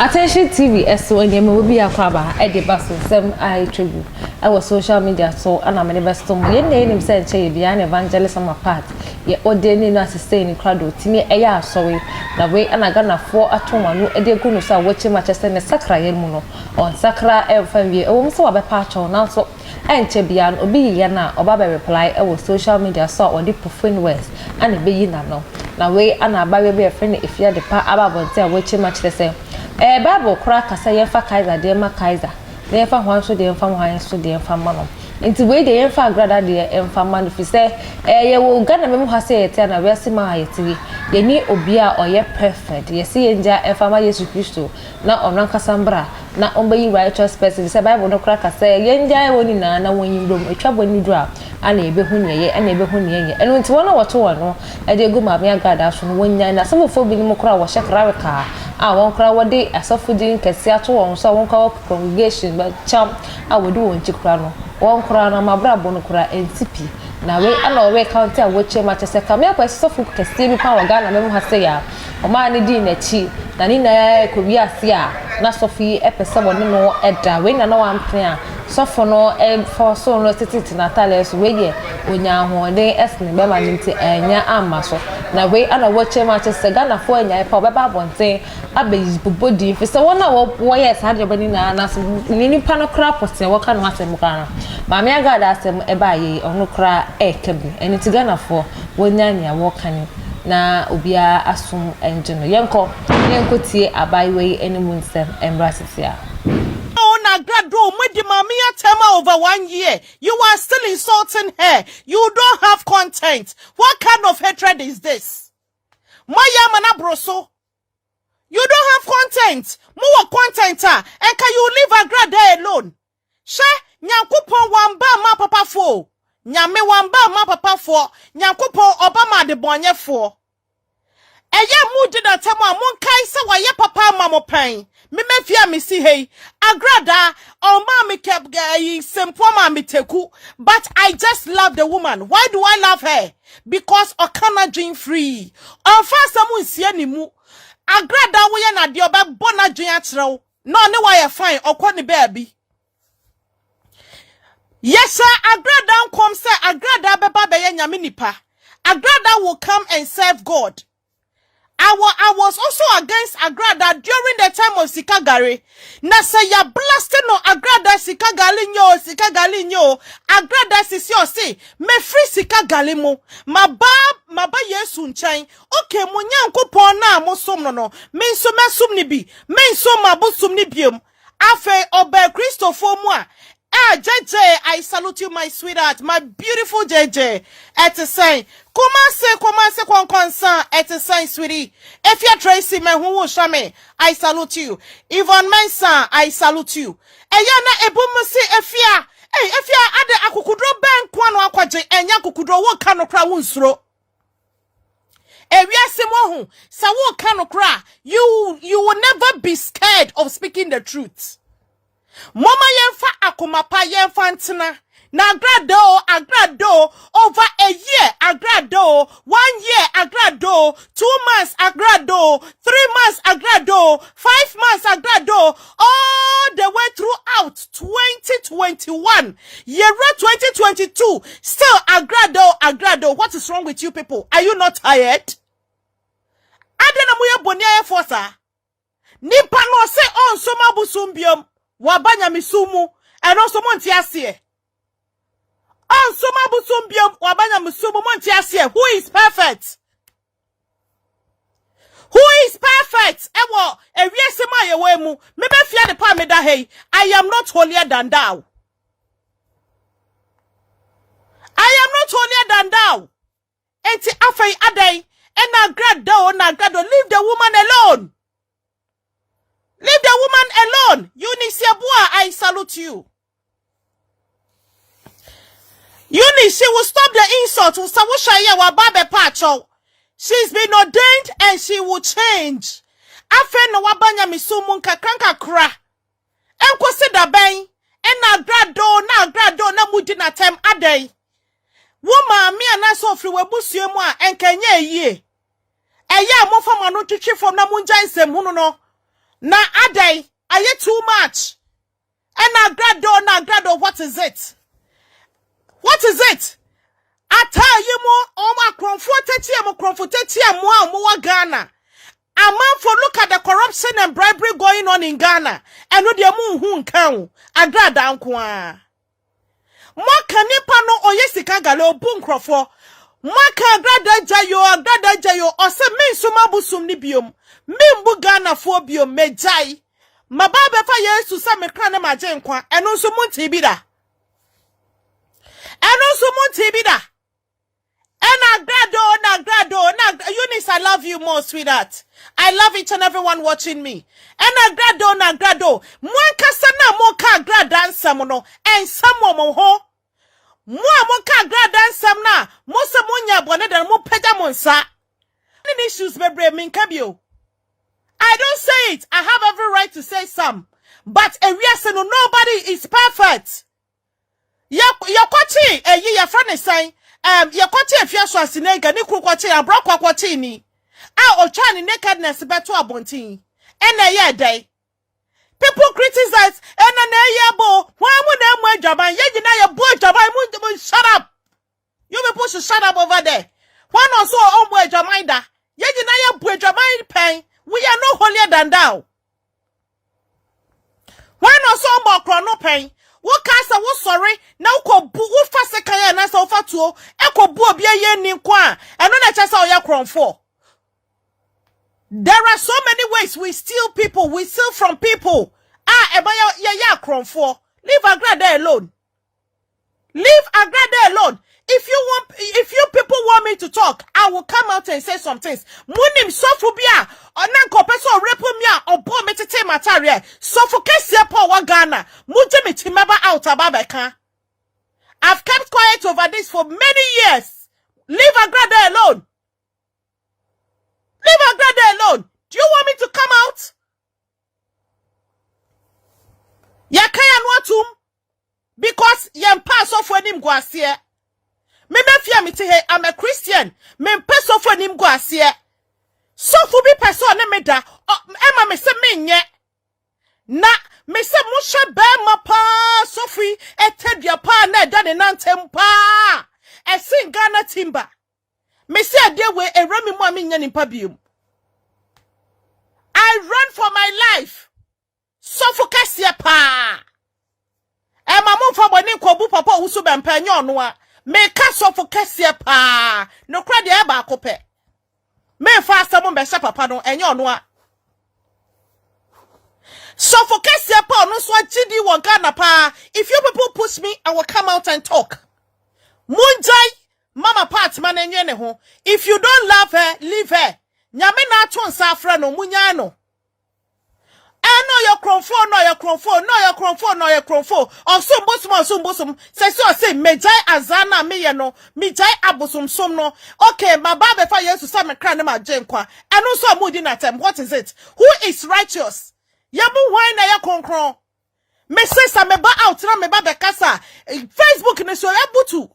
Attention TV eso enye me obi akwaba e de baso sem I tribute. I was social media so ana me never stop ye name say che bia na evangelism apart. Ye odeni no assistant ni crowd timi e ya asori na we ana ga na fo atoma no e de gu no so wachi Manchester ne sakra ye mu no on sakra e fan wie e wo so wa be pa cho na so enche bia no obi ye na oba be reply e was social media so on the profane words ana be yi na no na we ana ba we be friend if ya de pa ababonte wachi Manchester Bible kura kasa yemfa Kaiser de ma Kaiser. De yemfa hwan so de yemfa hwan so de yemfa ma no. Nti we de yemfa agrada de yemfa ma no fi se ye wo Ghana memu ha se yete na we se ma yete ye ni obi a oye perfect. Ye se yenja yemfa ma Yesu Kristo na onan kasa mbra na ombayi righteous person. Se Bible no kura kasa yenja e woni na wonyi ndom etwa boni do a ana ebe hu ne ye ana ebe hu ne ye. Eno nti wona woto wono e de gu ma me agrada so no wonya na some fo bi ni mo kura wo hye kra ka won kra wode asofudin kese ato won so won kwa congregation but cham wode won chikra no won kra na mabrabo no kra entipi na we ana we count a woche Manchester ka me asofu kese bi pa waga na memu hase ya o ma ne di na chi na ni na ko wi ase a na sofi epese won no eda we na na wan plan sofo no for so no titi na tales we ye onya ho de esne be ma nti enya amaso na we ana woche Manchester Ghana fo enya pa obeba bonten abezibodi fi se wona wo yes ha de bani na so ni pa no kra poste wo ka no asem kra ma me aga da asem e ba ye onu kra kebi eni ti Ghana fo wonya nya wo kan na obia asum engine yenko tie abai eni munsem embrasia Grado mudi mamia tema over 1 year. You are still insulting her. You don't have content. What kind of hatred is this? Maya mana broso. You don't have content. More content and can you leave a grade alone? She nyankopon wamba ma papa fo. Nyame wamba ma papa fo. Nyankopon obama de bonye fo. Eye mudi da tema mon kai se wa ye papa mamo pen. Me fia me si hey agrada o ma me kept guy simple ma me teku but I just love the woman. Why do I love her? Because o kana dream free on fast mu nsia ni mu agrada wo ye na de oba bona dream akyerɛw no ne why fine okɔ ne baby. Yes sir, agrada come say agrada beba be ye nyame nipa. Agrada will come and serve God. I was also against Agrada during the time of Sikagari. Na say ya blasting no Agrada Sikagali nyo. Agrada sisi osi me free Sikagali mo. Maba Yesu nchain. Okay, mo nyankopon na mo som no. Me nso mesum ni bi. Me nso mabu sum ni biom. Afe obe Christopher mo. JJ, I salute you, my sweetheart, my beautiful JJ. At a sign, come say, concern. At a sign, sweetie. If you're Tracy, man, who will show me, I salute you. Yvonne Mensa, I salute you. Ayana ebumusi efia. Hey, efia ade akukudro ben kwano akwaje enya kukudro wo kano kra wunsro. Ewia semohu, sa wo kano kra. You will never be scared of speaking the truth. Mama yemfa akomapa yemfa ntina na agrado over a year agrado 1 year agrado 2 months agrado 3 months agrado 5 months agrado all the way throughout 2021 year 2022 still agrado. What is wrong with you people? Are you not tired? Adena muye bonia forsa nipa no se on so mabusumbiom wabanya misumu and also montiasie. On somabu sumbium wabanya misumu montiasie. Who is perfect? Who is perfect? Ewo ewiesema yewemu. Mebe fia de pa meda hey. I am not holier than thou. I am not holier than thou. Enti afei adai. And nagrado. Leave the woman alone. Leave the woman alone. Eunice Yabua, I salute you. Eunice, she will stop the insult. She's been ordained and she will change. Afen no wabanya misumun kakranka kra. Enko se da ben. En nagrado na mudi na tem adai. Woman mi anaso free webusie mu a enkenye yie. Eya mo fama no twetwe fom na munja nsem hunu no. Na adai, aye too much. And na grado, what is it? What is it? I tell you more, my comfortetia more Ghana. A man for look at the corruption and bribery going on in Ghana. And no dia moon count. Agrada unkwa. Mwaka nipa no oyesika galo bunkrofo. Mwaka agrada jayo ose min sumabusum ni biom. Mimbu Ghana fo biom mejai. Mababe fa Yesu sa me kra na maje nkwa. Eno nso munti bida. And Agrado, Eunice, I love you more, sweetheart. I love each and everyone watching me. And Agrado. Mwanka sana moka Danson no, and some mo ho. Moka Danson na, mosa munya bone dan mo peda monsa. Any issues bebre min kabio. I don't say it. I have every right to say some. But nobody is perfect. Yakwati ye ya friend say yakwati efia so asinega ni kukwati abrokwa kwati ni a otwa ni nakedness beto abontin ena ye dai people criticize ena na ye bo why mu na mu adwaban ye gina ye bo adwaban mu shut up, you people should shut up over there. One also on bo adwaban da ye gina ye bo adwaban pen, we are no holier than thou. One also on bo krono pen. What cast a sorry now ko bu fa sekaya na so fa tuo e ko bu obi aye ni kwa eno na cha sa oya kron for. There are so many ways we steal people, we steal from people. Eba ya kron for. Leave Agrada alone. If you people want me to talk, I will come out and say some things. Munim sofobia, onanko peso repomia, obo metete materia. Sofokese po wa Ghana. Muje mitimaba out ababeka. I've kept quiet over this for many years. Leave Agrada alone. Do you want me to come out? Yakaya nwatum. Because yam pass off when him go asie. Me fear me te I'm a Christian. Me pass off when him go asie. So for be person me da. Emma me se me nye. Na me se musha be ma pa Sophie etedia pa na da ne nantem pa. E sing Ghana timber. Me se ade we e remi mo ami nya nimpa biom. I run for my life. So for kasia pa. E ma mo fa boni kobu papa wusu be mpanyo ono a me ka so for kasia pa. No kra de e ba akopɛ. Me fa asɛm be hye papa no enye ono a. So for kasia pa no so agidi wo Ghana pa. If you people push me, I will come out and talk. Munjai mama part man enye ne ho. If you don't love her, leave her. Nyame na ato nsa afra no munya no. No your cronfo. Osum bosom. Say mejai azana me ye no. Mejai abosum som no. Okay, my baba fa Yesu sa me kra na ma jenkwa. Anu so amudi na tem. What is it? Who is righteous? Yabu why na ya konkron. Me say sa me ba out na me ba bekasa. Facebook ne so yabutu.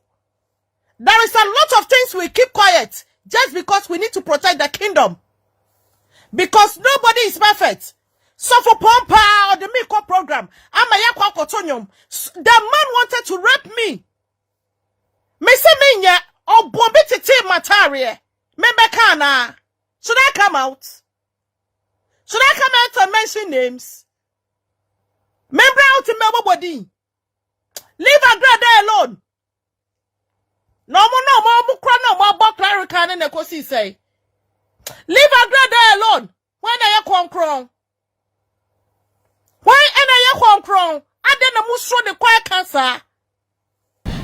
There is a lot of things we keep quiet just because we need to protect the kingdom. Because nobody is perfect. So for Pompa or the Miko program, the man wanted to rape me. Mr. Minya or Bombiti Mataria. Membekana. Should I come out? Should I come out and mention names? Member out in Melbourne. Leave Agrada alone. No more Claricana and Nekosi say. Leave Agrada alone. When are you concron? Why ena ye konkron ade na musro de kwa cancer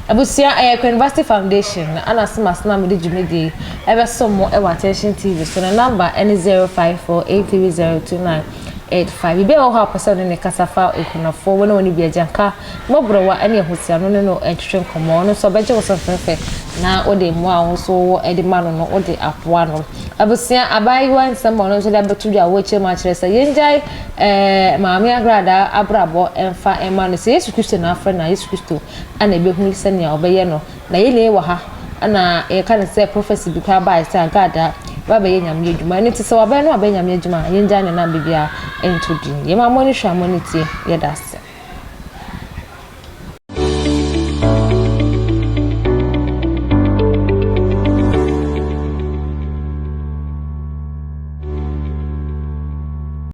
abusia University Foundation ana sima me de jumedi ebe somo e attention TV so the number any 0548302985 ibe o ha person ne kasafa ekunafo wona woni bia janka mobrowa ene hosia no entwetwe komo no so beje wo so fefe na ode mu a so ede mano no ode apoa no abusia abai wan samo no so da betu dia wo che ma kire se yenjai maami agrada abrabo emfa emano se Yesu Kristo na afra na Yesu Kristo ana ebe hu sene a obeye no na yele wa ha ana e kan se prophecy bi ka ba se agada ba be nyame adwuma ne te se wa be no ba nyame adwuma ye ngya ne na bibia ento din ye ma mo ni hwa mo ni tie ye da se